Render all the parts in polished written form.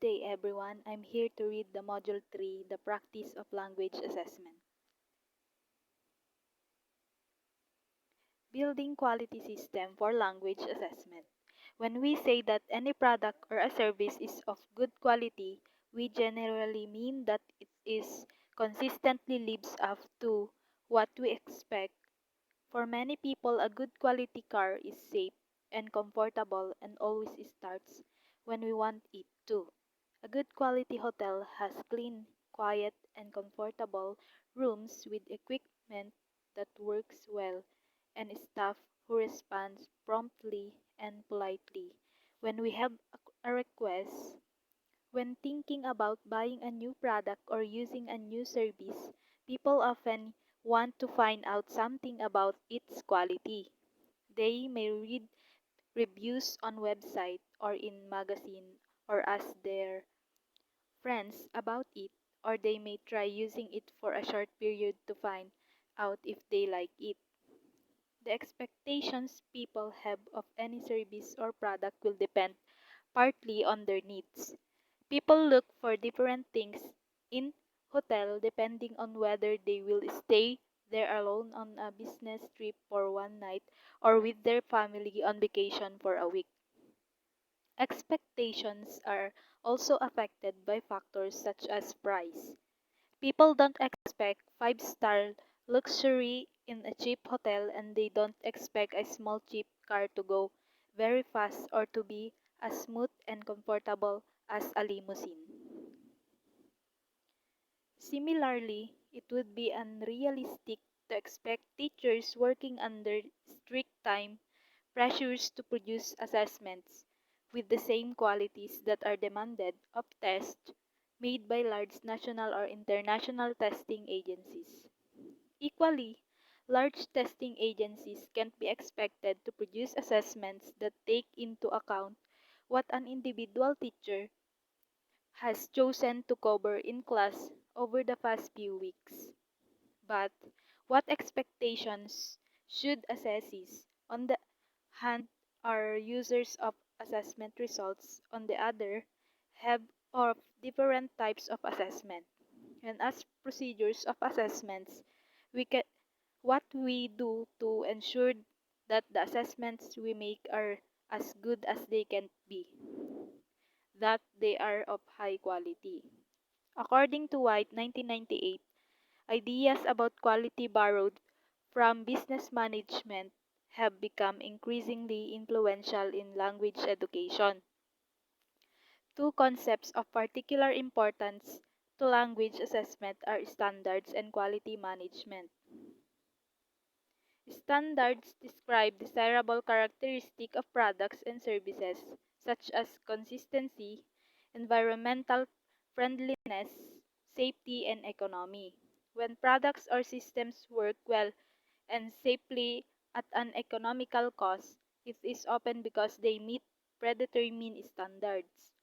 day, everyone. I'm here to read the Module 3, The Practice of Language Assessment. Building Quality System for Language Assessment. When we say that any product or a service is of good quality, we generally mean that it is consistently lives up to what we expect. For many people, a good quality car is safe and comfortable and always starts when we want it to. A good quality hotel has clean, quiet, and comfortable rooms with equipment that works well and staff who responds promptly and politely when we have a request. When thinking about buying a new product or using a new service, people often want to find out something about its quality. They may read reviews on website or in magazine or ask their friends about it, or they may try using it for a short period to find out if they like it. The expectations people have of any service or product will depend partly on their needs. People look for different things in hotel depending on whether they will stay there alone on a business trip for one night or with their family on vacation for a week. Expectations are also affected by factors such as price. People don't expect five-star luxury in a cheap hotel and they don't expect a small cheap car to go very fast or to be as smooth and comfortable as a limousine. Similarly, it would be unrealistic to expect teachers working under strict time pressures to produce assessments with the same qualities that are demanded of tests made by large national or international testing agencies. Equally, large testing agencies can't be expected to produce assessments that take into account what an individual teacher has chosen to cover in class over the past few weeks. But what expectations should assessees, on the hand, are users of assessment results, on the other, have of different types of assessment. And as procedures of assessments, we can what we do to ensure that the assessments we make are as good as they can be, that they are of high quality. According to White 1998, ideas about quality borrowed from business management have become increasingly influential in language education. Two concepts of particular importance to language assessment are standards and quality management. Standards describe desirable characteristics of products and services such as consistency, environmental friendliness, safety, and economy. When products or systems work well and safely at an economical cost, it is often because they meet predetermined standards.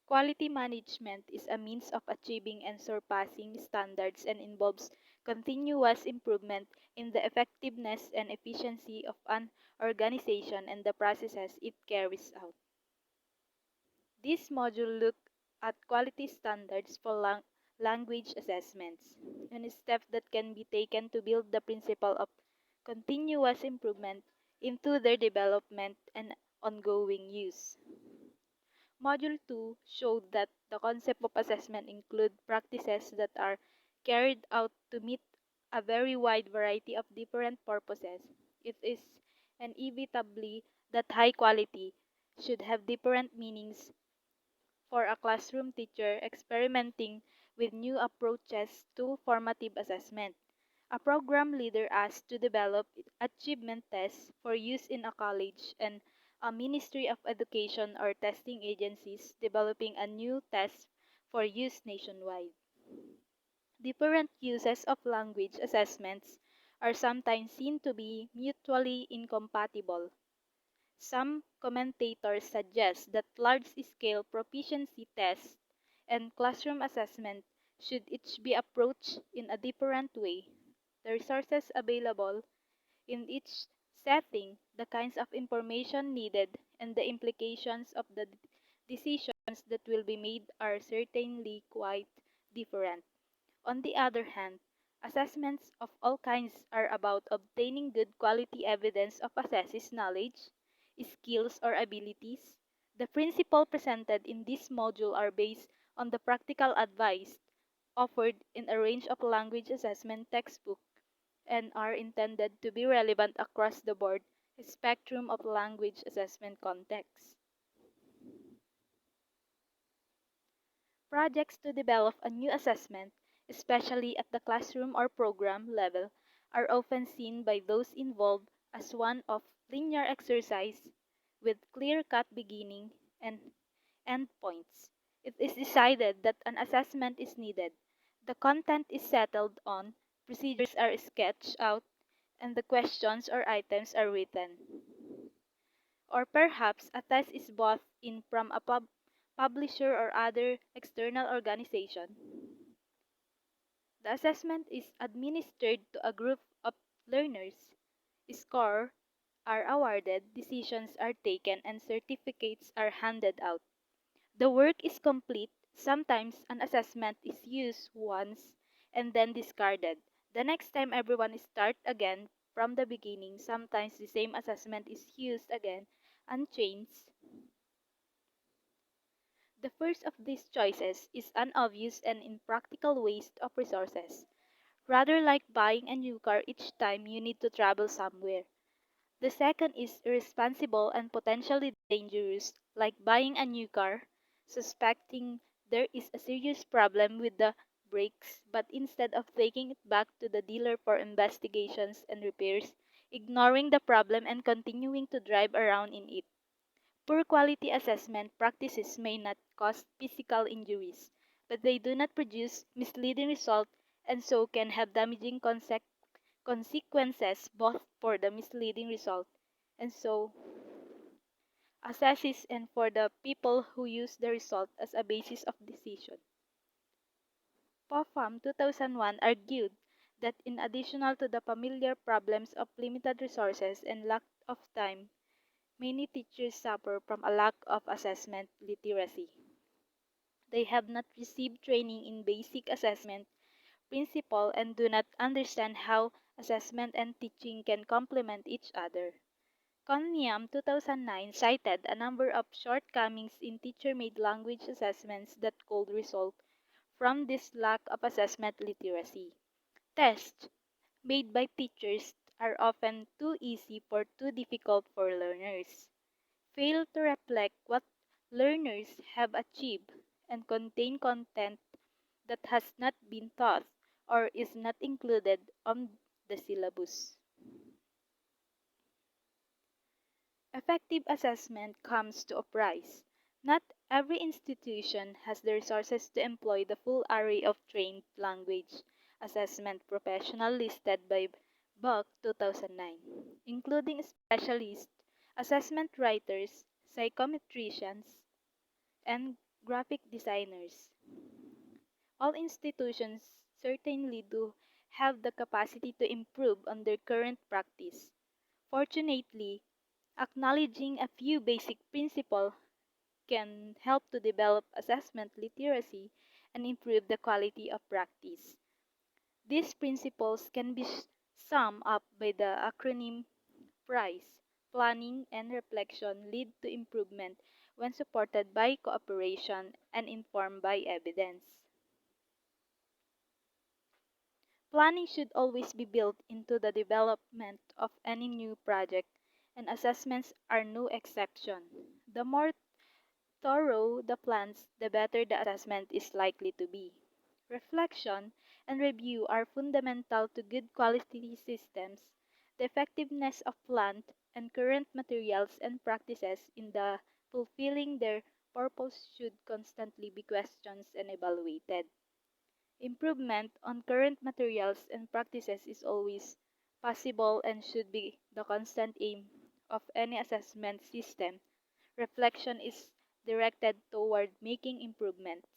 Quality management is a means of achieving and surpassing standards and involves continuous improvement in the effectiveness and efficiency of an organization and the processes it carries out. This module looks at quality standards for language assessments and steps that can be taken to build the principle of continuous improvement into their development and ongoing use. Module 2 showed that the concept of assessment include practices that are carried out to meet a very wide variety of different purposes. It is inevitably that high quality should have different meanings for a classroom teacher experimenting with new approaches to formative assessment. A program leader asked to develop achievement tests for use in a college and a Ministry of Education or testing agencies developing a new test for use nationwide. Different uses of language assessments are sometimes seen to be mutually incompatible. Some commentators suggest that large-scale proficiency tests and classroom assessment should each be approached in a different way. The resources available in each setting, the kinds of information needed, and the implications of the decisions that will be made are certainly quite different. On the other hand, assessments of all kinds are about obtaining good quality evidence of assessee's knowledge, skills, or abilities. The principles presented in this module are based on the practical advice offered in a range of language assessment textbooks and are intended to be relevant across the board spectrum of language assessment contexts. Projects to develop a new assessment, especially at the classroom or program level, are often seen by those involved as one of linear exercise with clear-cut beginning and end points. It is decided that an assessment is needed, the content is settled on, procedures are sketched out, and the questions or items are written. Or perhaps a test is bought in from a publisher or other external organization. The assessment is administered to a group of learners. Scores are awarded, decisions are taken, and certificates are handed out. The work is complete. Sometimes an assessment is used once and then discarded. The next time everyone starts again from the beginning. Sometimes the same assessment is used again unchanged. The first of these choices is an obvious and impractical waste of resources, rather like buying a new car each time you need to travel somewhere. The second is irresponsible and potentially dangerous, like buying a new car, suspecting there is a serious problem with the brakes, but instead of taking it back to the dealer for investigations and repairs, ignoring the problem and continuing to drive around in it. Poor quality assessment practices may not cause physical injuries, but they do not produce misleading results and so can have damaging consequences both for the misleading result and so assesses and for the people who use the result as a basis of decision. Popham 2001 argued that in addition to the familiar problems of limited resources and lack of time, many teachers suffer from a lack of assessment literacy. They have not received training in basic assessment principle and do not understand how assessment and teaching can complement each other. Cunningham 2009 cited a number of shortcomings in teacher-made language assessments that could result from this lack of assessment literacy. Tests made by teachers are often too easy or too difficult for learners, fail to reflect what learners have achieved, and contain content that has not been taught or is not included on the syllabus. Effective assessment comes to a price. Not every institution has the resources to employ the full array of trained language assessment professionals listed by Buck 2009, including specialist assessment writers, psychometricians, and graphic designers. All institutions certainly do have the capacity to improve on their current practice. Fortunately, acknowledging a few basic principles can help to develop assessment literacy and improve the quality of practice. These principles can be summed up by the acronym PRICE: planning and reflection lead to improvement when supported by cooperation and informed by evidence. Planning should always be built into the development of any new project, and assessments are no exception. The more thorough the plans, the better the assessment is likely to be. Reflection and review are fundamental to good quality systems. The effectiveness of planned and current materials and practices in the fulfilling their purpose should constantly be questioned and evaluated. Improvement on current materials and practices is always possible and should be the constant aim of any assessment system. Reflection is directed toward making improvements.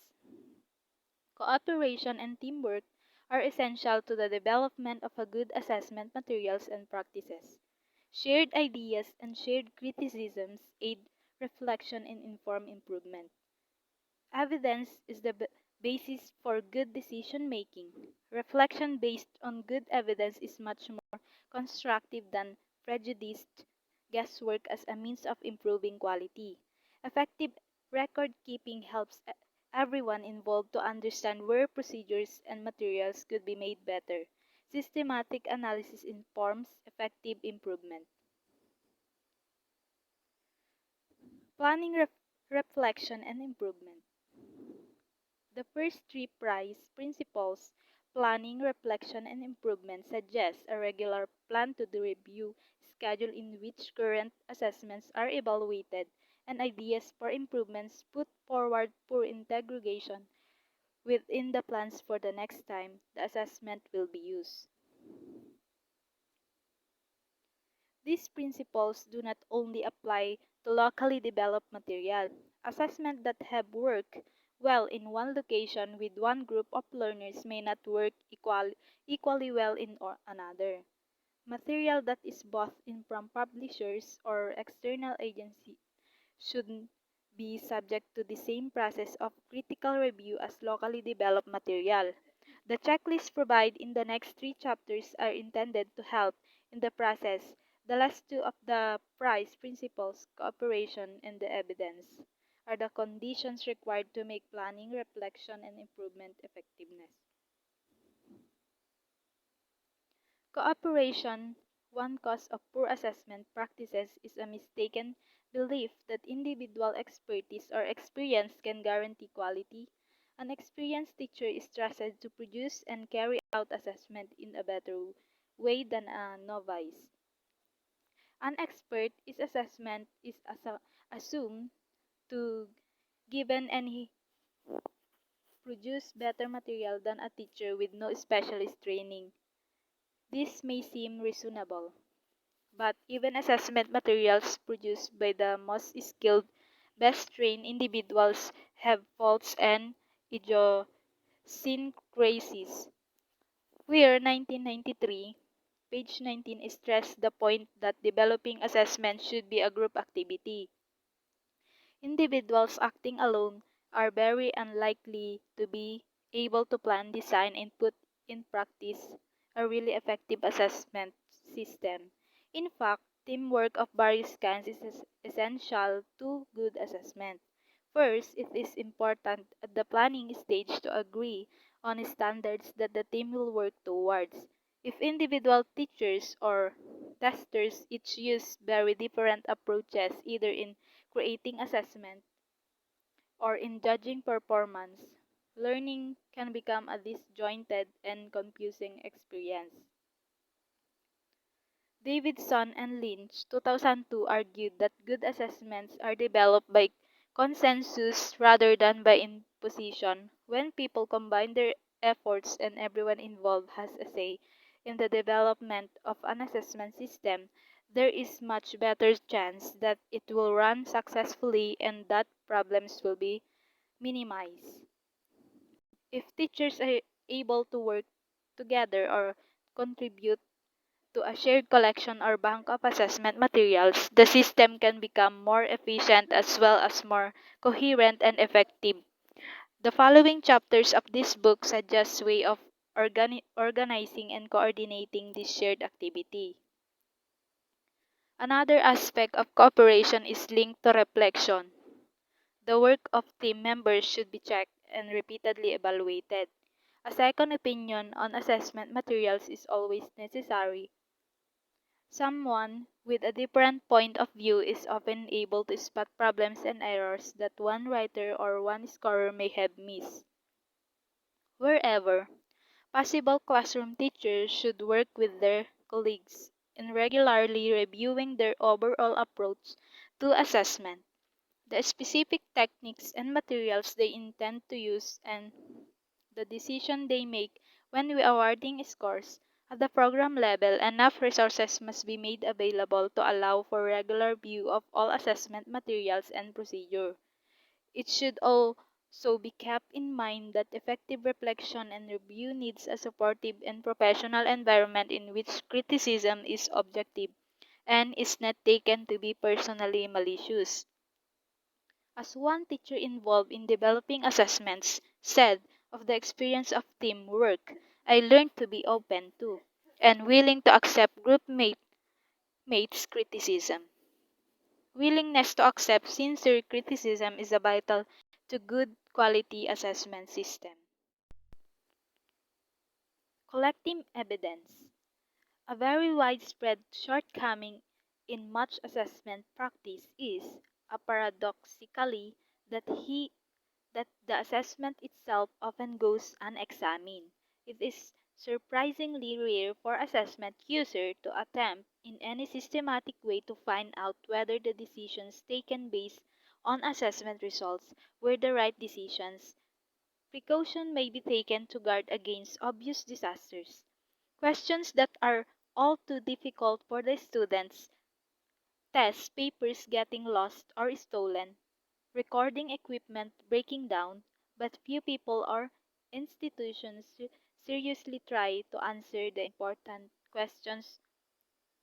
Cooperation and teamwork are essential to the development of a good assessment materials and practices. Shared ideas and shared criticisms aid reflection, and informed improvement. Evidence is the basis for good decision making. Reflection based on good evidence is much more constructive than prejudiced guesswork as a means of improving quality. Effective record keeping helps everyone involved to understand where procedures and materials could be made better. Systematic analysis informs effective improvement. Planning, reflection, and improvement. The first three price principles, planning, reflection, and improvement, suggest a regular plan to the review schedule in which current assessments are evaluated and ideas for improvements put forward for integration within the plans for the next time the assessment will be used. These principles do not only apply to locally developed material. Assessments that have worked well in one location with one group of learners may not work equally well in another. Material that is bought in from publishers or external agencies should be subject to the same process of critical review as locally developed material. The checklists provided in the next three chapters are intended to help in the process. The last two of the price principles, cooperation and the evidence, are the conditions required to make planning, reflection, and improvement effectiveness. Cooperation, one cause of poor assessment practices, is a mistaken belief that individual expertise or experience can guarantee quality. An experienced teacher is trusted to produce and carry out assessment in a better way than a novice. An expert is assessment is assumed to given and he produce better material than a teacher with no specialist training. This may seem reasonable, but even assessment materials produced by the most skilled, best trained individuals have faults and idiosyncrasies. Where 1993, page 19 stressed the point that developing assessment should be a group activity. Individuals acting alone are very unlikely to be able to plan, design, and put in practice a really effective assessment system. In fact, teamwork of various kinds is essential to good assessment. First, it is important at the planning stage to agree on standards that the team will work towards. If individual teachers or testers each use very different approaches either in creating assessment or in judging performance, learning can become a disjointed and confusing experience. Davidson and Lynch, 2002, argued that good assessments are developed by consensus rather than by imposition. When people combine their efforts and everyone involved has a say in the development of an assessment system, there is much better chance that it will run successfully and that problems will be minimized. If teachers are able to work together or contribute to a shared collection or bank of assessment materials, the system can become more efficient as well as more coherent and effective. The following chapters of this book suggest way of organizing and coordinating this shared activity. Another aspect of cooperation is linked to reflection. The work of team members should be checked and repeatedly evaluated. A second opinion on assessment materials is always necessary. Someone with a different point of view is often able to spot problems and errors that one writer or one scorer may have missed. Wherever possible, classroom teachers should work with their colleagues in regularly reviewing their overall approach to assessment, the specific techniques and materials they intend to use, and the decision they make when we awarding scores. At the program level, enough resources must be made available to allow for regular view of all assessment materials and procedure. It should also be kept in mind that effective reflection and review needs a supportive and professional environment in which criticism is objective and is not taken to be personally malicious. As one teacher involved in developing assessments said of the experience of teamwork, I learned to be open to and willing to accept mates' criticism. Willingness to accept sincere criticism is a vital to good quality assessment system. Collecting evidence. A very widespread shortcoming in much assessment practice is, paradoxically, that that the assessment itself often goes unexamined. It is surprisingly rare for assessment user to attempt in any systematic way to find out whether the decisions taken based on assessment results were the right decisions. Precaution may be taken to guard against obvious disasters. Questions that are all too difficult for the students, test papers getting lost or stolen, recording equipment breaking down, but few people or institutions seriously try to answer the important questions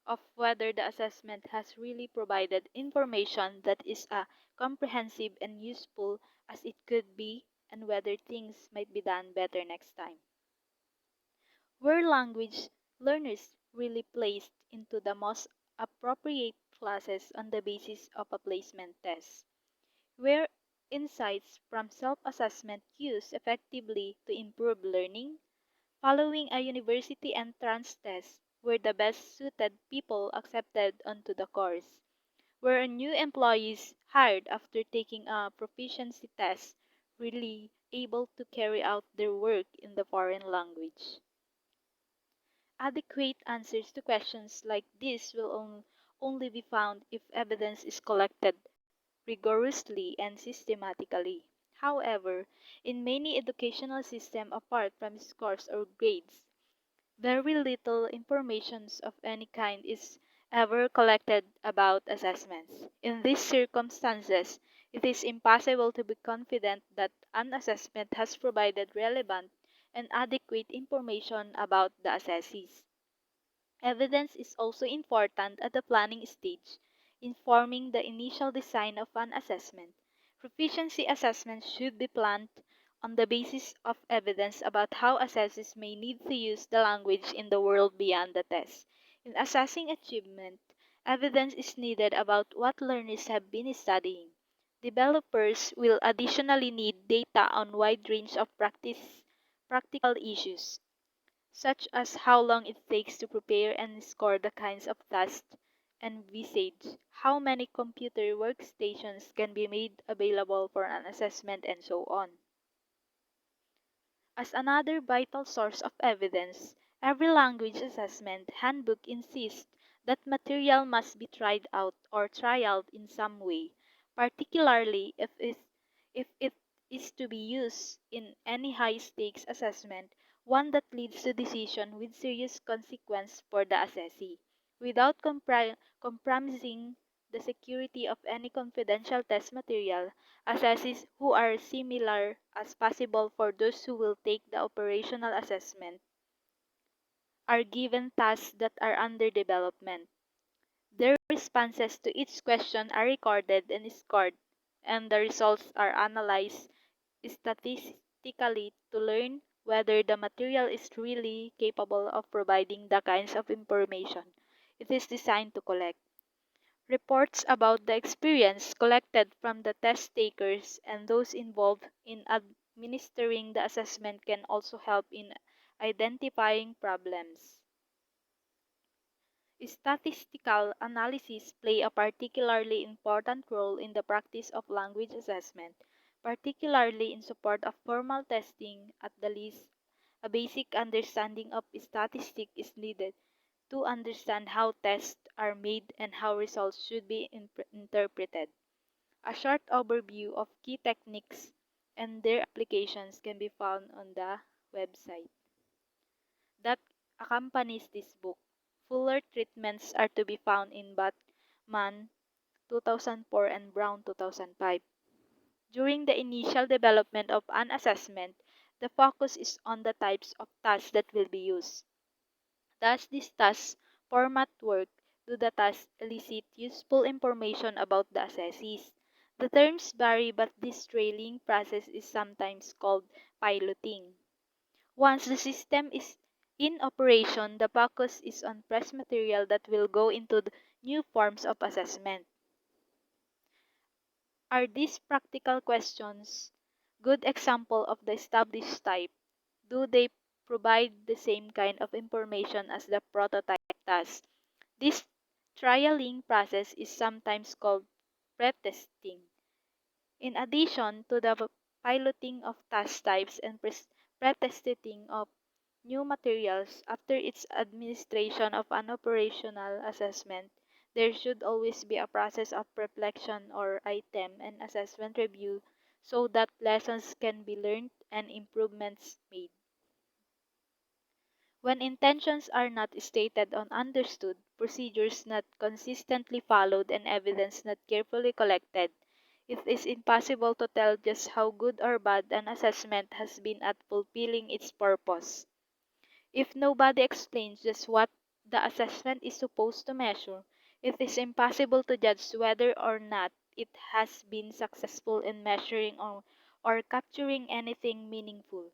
of whether the assessment has really provided information that is as comprehensive and useful as it could be, and whether things might be done better next time. Were language learners really placed into the most appropriate classes on the basis of a placement test? Were insights from self assessment used effectively to improve learning? Following a university entrance test, were the best suited people accepted onto the course? Were new employees hired after taking a proficiency test really able to carry out their work in the foreign language? Adequate answers to questions like this will only be found if evidence is collected rigorously and systematically. However, in many educational systems apart from scores or grades, very little information of any kind is ever collected about assessments. In these circumstances, it is impossible to be confident that an assessment has provided relevant and adequate information about the assessees. Evidence is also important at the planning stage, informing the initial design of an assessment. Proficiency assessments should be planned on the basis of evidence about how assessors may need to use the language in the world beyond the test. In assessing achievement, evidence is needed about what learners have been studying. Developers will additionally need data on wide range of practical issues such as how long it takes to prepare and score the kinds of tasks envisaged, how many computer workstations can be made available for an assessment, and so on. As another vital source of evidence, every language assessment handbook insists that material must be tried out or trialed in some way, particularly if it is to be used in any high stakes assessment, one that leads to decision with serious consequence for the assessee. Without compromising the security of any confidential test material, assessees who are similar as possible for those who will take the operational assessment are given tasks that are under development. Their responses to each question are recorded and scored, and the results are analyzed statistically to learn whether the material is really capable of providing the kinds of information it is designed to collect. Reports about the experience collected from the test takers and those involved in administering the assessment can also help in identifying problems. Statistical analysis play a particularly important role in the practice of language assessment, particularly in support of formal testing. At the least, a basic understanding of statistics is needed to understand how tests are made and how results should be interpreted. A short overview of key techniques and their applications can be found on the website that accompanies this book. Fuller treatments are to be found in Batman 2004 and Brown 2005. During the initial development of an assessment, the focus is on the types of tasks that will be used. Does this task format work? Do the tasks elicit useful information about the assessees? The terms vary, but this trailing process is sometimes called piloting. Once the system is in operation, the focus is on fresh material that will go into the new forms of assessment. Are these practical questions good example of the established type? Do they provide the same kind of information as the prototype does? This trialing process is sometimes called pretesting. In addition to the piloting of task types and pretesting of new materials after its administration of an operational assessment, there should always be a process of reflection or item and assessment review so that lessons can be learned and improvements made. When intentions are not stated or understood, procedures not consistently followed, and evidence not carefully collected, it is impossible to tell just how good or bad an assessment has been at fulfilling its purpose. If nobody explains just what the assessment is supposed to measure, it is impossible to judge whether or not it has been successful in measuring or capturing anything meaningful.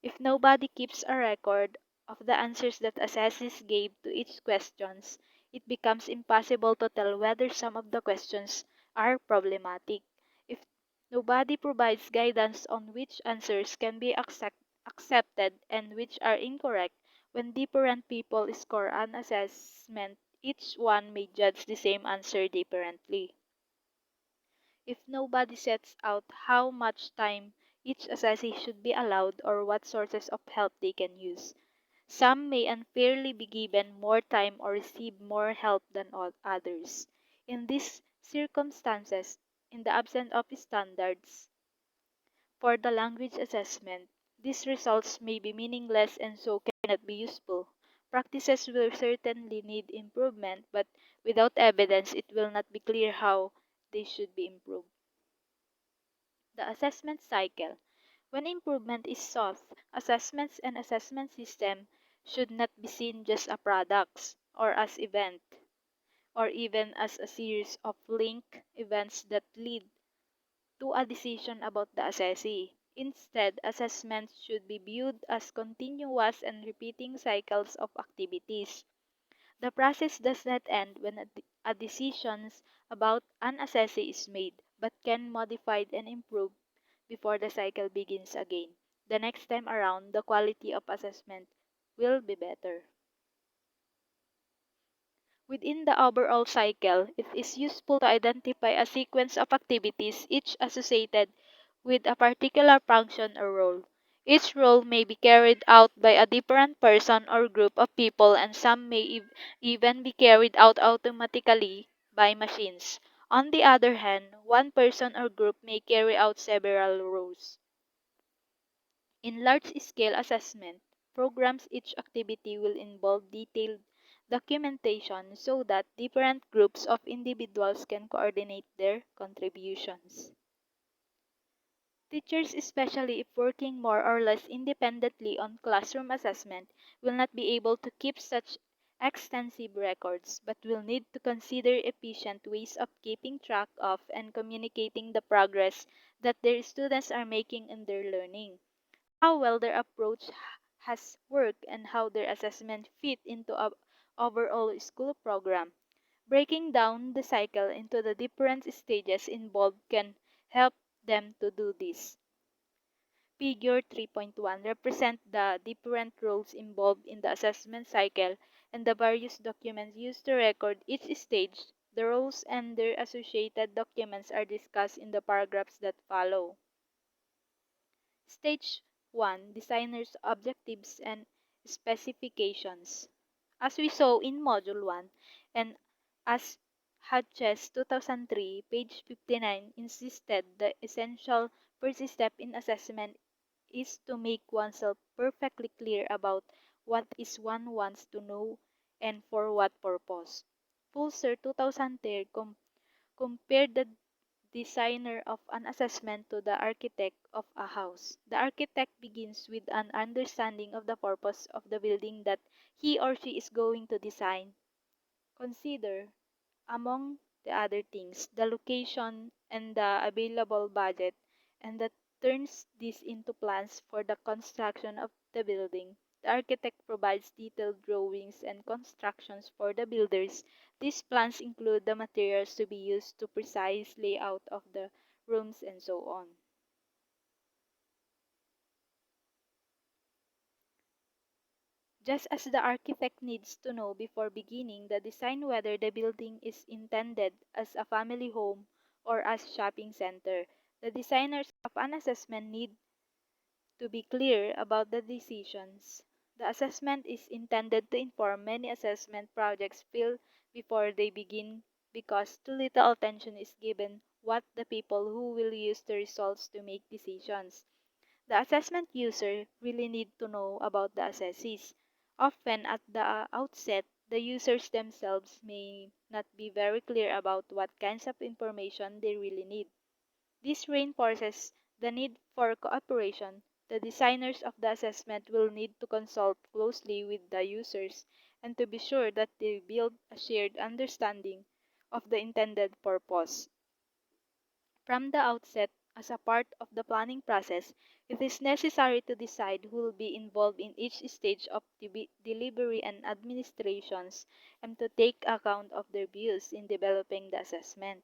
If nobody keeps a record of the answers that assessors gave to each questions, it becomes impossible to tell whether some of the questions are problematic. If nobody provides guidance on which answers can be accepted and which are incorrect, when different people score an assessment, each one may judge the same answer differently. If nobody sets out how much time each assessee should be allowed or what sources of help they can use, some may unfairly be given more time or receive more help than others. In these circumstances, in the absence of standards for the language assessment, these results may be meaningless and so cannot be useful. Practices will certainly need improvement, but without evidence, it will not be clear how they should be improved. The assessment cycle. When improvement is sought, assessments and assessment system should not be seen just as products or as event or even as a series of linked events that lead to a decision about the assessee. Instead, assessments should be viewed as continuous and repeating cycles of activities. The process does not end when a decision about an assessee is made, but can modified and improved before the cycle begins again. The next time around, the quality of assessment will be better. Within the overall cycle, it is useful to identify a sequence of activities, each associated with a particular function or role. Each role may be carried out by a different person or group of people, and some may even be carried out automatically by machines. On the other hand, one person or group may carry out several roles. In large-scale assessment programs, each activity will involve detailed documentation so that different groups of individuals can coordinate their contributions. Teachers, especially if working more or less independently on classroom assessment, will not be able to keep such extensive records, but will need to consider efficient ways of keeping track of and communicating the progress that their students are making in their learning, how well their approach has worked, and how their assessment fit into a overall school program. Breaking down the cycle into the different stages involved can help them to do this. Figure 3.1 represents the different roles involved in the assessment cycle and the various documents used to record each stage. The roles and their associated documents are discussed in the paragraphs that follow. Stage 1, Designer's Objectives and Specifications. As we saw in Module 1, and as Hodges 2003, page 59, insisted, the essential first step in assessment is to make oneself perfectly clear about what is one wants to know and for what purpose. Pulser 2010 compared the designer of an assessment to the architect of a house. The architect begins with an understanding of the purpose of the building that he or she is going to design. Consider, among the other things, the location and the available budget, and that turns this into plans for the construction of the building. The architect provides detailed drawings and constructions for the builders. These plans include the materials to be used to precise layout of the rooms and so on. Just as the architect needs to know before beginning the design whether the building is intended as a family home or as shopping center, the designers of an assessment need to be clear about the decisions. The assessment is intended to inform many assessment projects fail before they begin because too little attention is given what the people who will use the results to make decisions. The assessment user really need to know about the assessees. Often at the outset, the users themselves may not be very clear about what kinds of information they really need. This reinforces the need for cooperation. The designers of the assessment will need to consult closely with the users and to be sure that they build a shared understanding of the intended purpose. From the outset, as a part of the planning process, it is necessary to decide who will be involved in each stage of delivery and administrations and to take account of their views in developing the assessment.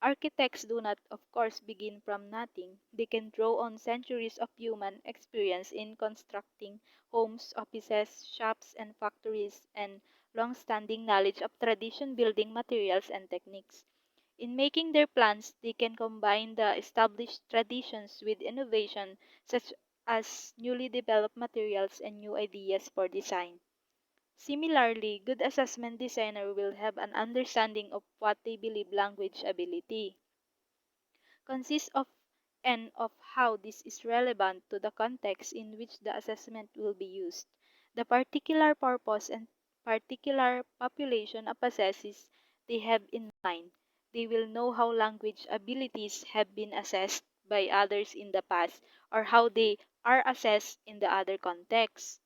Architects do not, of course, begin from nothing. They can draw on centuries of human experience in constructing homes, offices, shops, and factories, and long-standing knowledge of tradition building materials and techniques. In making their plans, they can combine the established traditions with innovation, such as newly developed materials and new ideas for design. Similarly, good assessment designer will have an understanding of what they believe language ability consists of and of how this is relevant to the context in which the assessment will be used, the particular purpose and particular population of assessees they have in mind. They will know how language abilities have been assessed by others in the past or how they are assessed in the other contexts.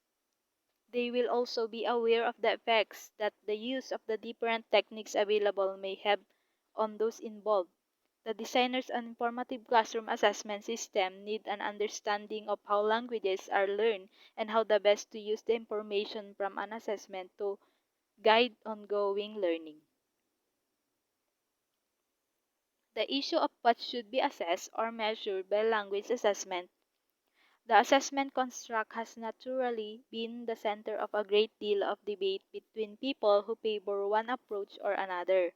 They will also be aware of the effects that the use of the different techniques available may have on those involved. The designers and informative classroom assessment system need an understanding of how languages are learned and how the best to use the information from an assessment to guide ongoing learning. The issue of what should be assessed or measured by language assessment. The assessment construct has naturally been the center of a great deal of debate between people who favor one approach or another.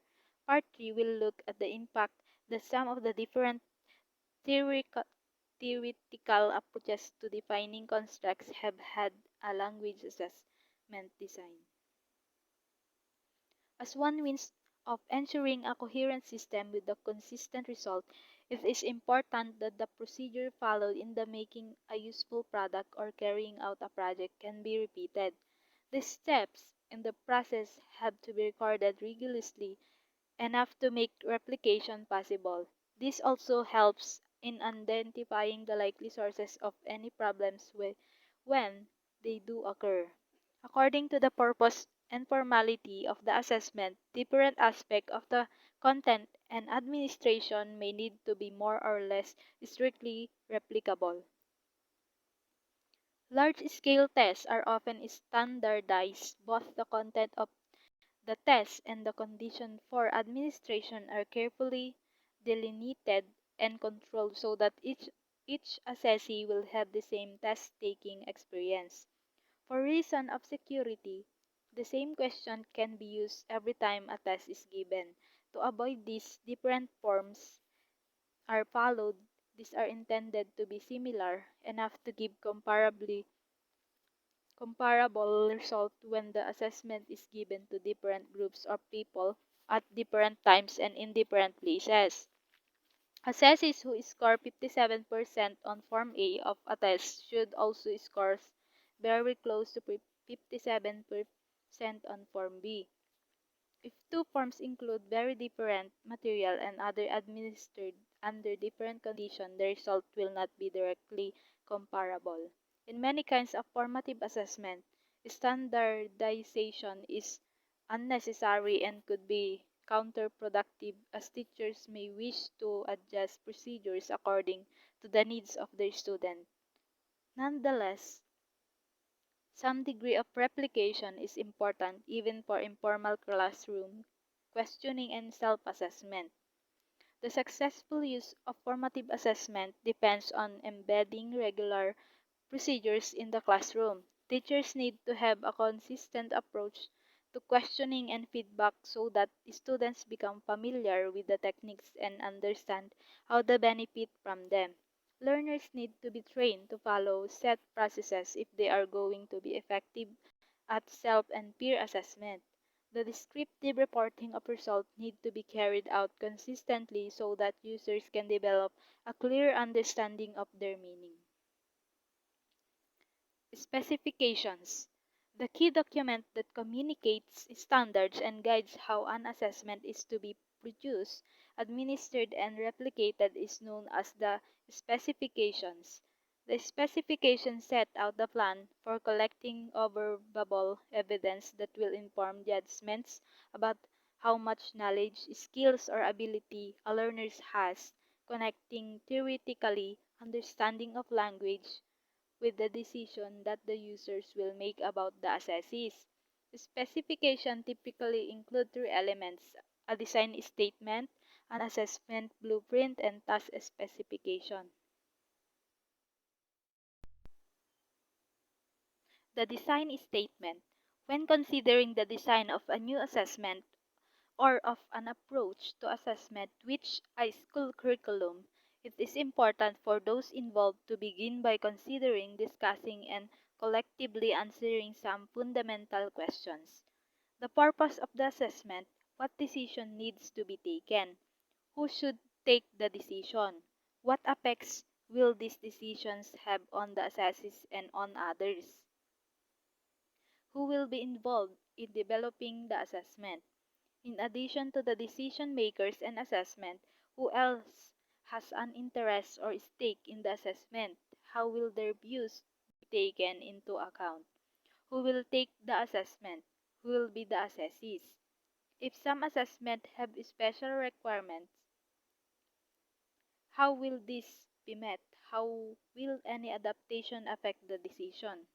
Part 3 will look at the impact that some of the different theoretical, theoretical approaches to defining constructs have had a language assessment design. As one means of ensuring a coherent system with a consistent result, it is important that the procedure followed in the making a useful product or carrying out a project can be repeated. The steps in the process have to be recorded rigorously enough to make replication possible. This also helps in identifying the likely sources of any problems when they do occur. According to the purpose and formality of the assessment, different aspects of the content and administration may need to be more or less strictly replicable. Large-scale tests are often standardized. Both the content of the test and the condition for administration are carefully delineated and controlled so that each assessee will have the same test-taking experience. For reason of security, the same question can be used every time a test is given. To avoid this, different forms are followed. These are intended to be similar enough to give comparable result when the assessment is given to different groups of people at different times and in different places. Assessees who score 57% on Form A of a test should also score very close to 57% on Form B. If two forms include very different material and other administered under different conditions, the result will not be directly comparable. In many kinds of formative assessment, standardization is unnecessary and could be counterproductive as teachers may wish to adjust procedures according to the needs of their student. Nonetheless, some degree of replication is important even for informal classroom questioning and self-assessment. The successful use of formative assessment depends on embedding regular procedures in the classroom. Teachers need to have a consistent approach to questioning and feedback so that students become familiar with the techniques and understand how they benefit from them. Learners need to be trained to follow set processes if they are going to be effective at self and peer assessment. The descriptive reporting of results need to be carried out consistently so that users can develop a clear understanding of their meaning. Specifications: the key document that communicates standards and guides how an assessment is to be produced, administered, and replicated is known as the specifications. The specifications set out the plan for collecting observable evidence that will inform judgments about how much knowledge, skills, or ability a learner has, connecting theoretically understanding of language with the decision that the users will make about the assessees. Specification typically include three elements: a design statement, an assessment blueprint, and task specification. The design statement. When considering the design of a new assessment or of an approach to assessment which a school curriculum, it is important for those involved to begin by considering, discussing, and collectively answering some fundamental questions. The purpose of the assessment, what decision needs to be taken, who should take the decision, what effects will these decisions have on the assessees and on others, who will be involved in developing the assessment. In addition to the decision makers and assessment, who else has an interest or stake in the assessment? How will their views be taken into account? Who will take the assessment? Who will be the assessees? If some assessment have special requirements, how will this be met? How will any adaptation affect the decision?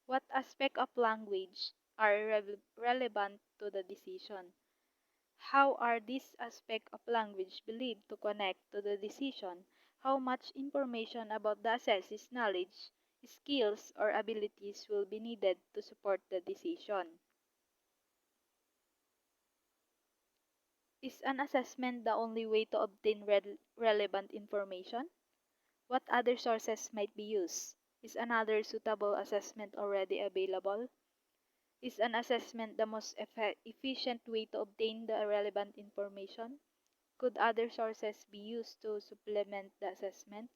What aspect of language are relevant to the decision? How are these aspects of language believed to connect to the decision? How much information about the assessee's knowledge, skills, or abilities will be needed to support the decision? Is an assessment the only way to obtain relevant information? What other sources might be used? Is another suitable assessment already available? Is an assessment the most efficient way to obtain the relevant information? Could other sources be used to supplement the assessment?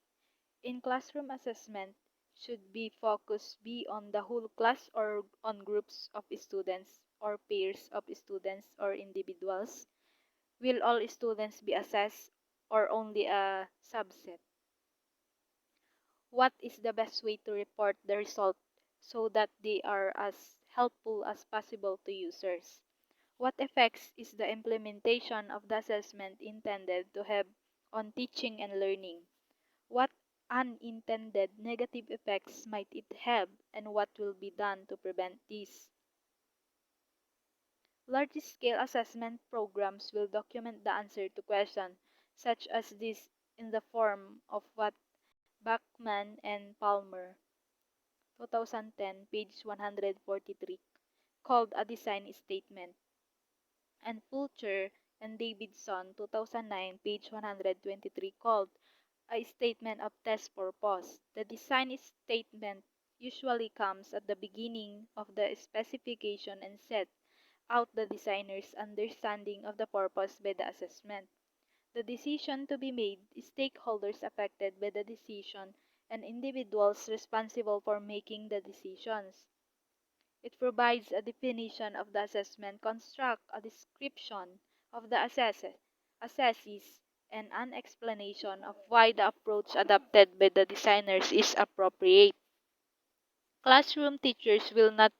In classroom assessment, should be focus be on the whole class or on groups of students or pairs of students or individuals? Will all students be assessed or only a subset? What is the best way to report the result so that they are as helpful as possible to users? What effects is the implementation of the assessment intended to have on teaching and learning? What unintended negative effects might it have, and what will be done to prevent these? Large-scale assessment programs will document the answer to questions such as this in the form of what Bachman and Palmer, 2010, page 143, called a design statement, and Fulcher and Davidson, 2009, page 123, called a statement of test purpose. The design statement usually comes at the beginning of the specification and sets out the designer's understanding of the purpose by the assessment. The decision to be made, stakeholders affected by the decision, and individuals responsible for making the decisions. It provides a definition of the assessment, construct a description of the assessees, and an explanation of why the approach adopted by the designers is appropriate. Classroom teachers will not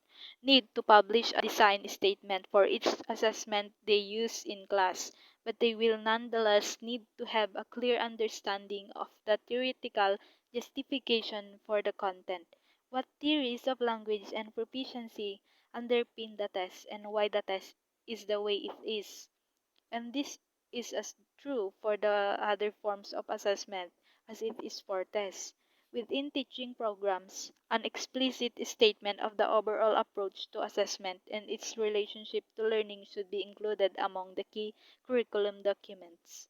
need to publish a design statement for each assessment they use in class, but they will nonetheless need to have a clear understanding of the theoretical justification for the content. What theories of language and proficiency underpin the test and why the test is the way it is. And this is as true for the other forms of assessment as it is for tests. Within teaching programs, an explicit statement of the overall approach to assessment and its relationship to learning should be included among the key curriculum documents.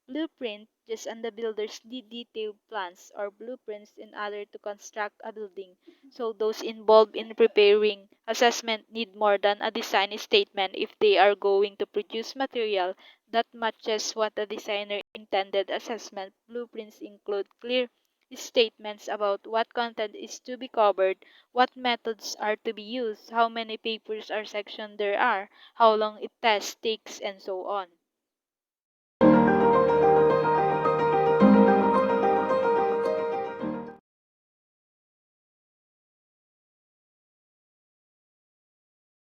Blueprint, just and the builders need detailed plans or blueprints in order to construct a building. So those involved in preparing assessment need more than a design statement if they are going to produce material that matches what the designer intended. Assessment blueprints include clear statements about what content is to be covered, what methods are to be used, how many papers or sections there are, how long it test takes, and so on.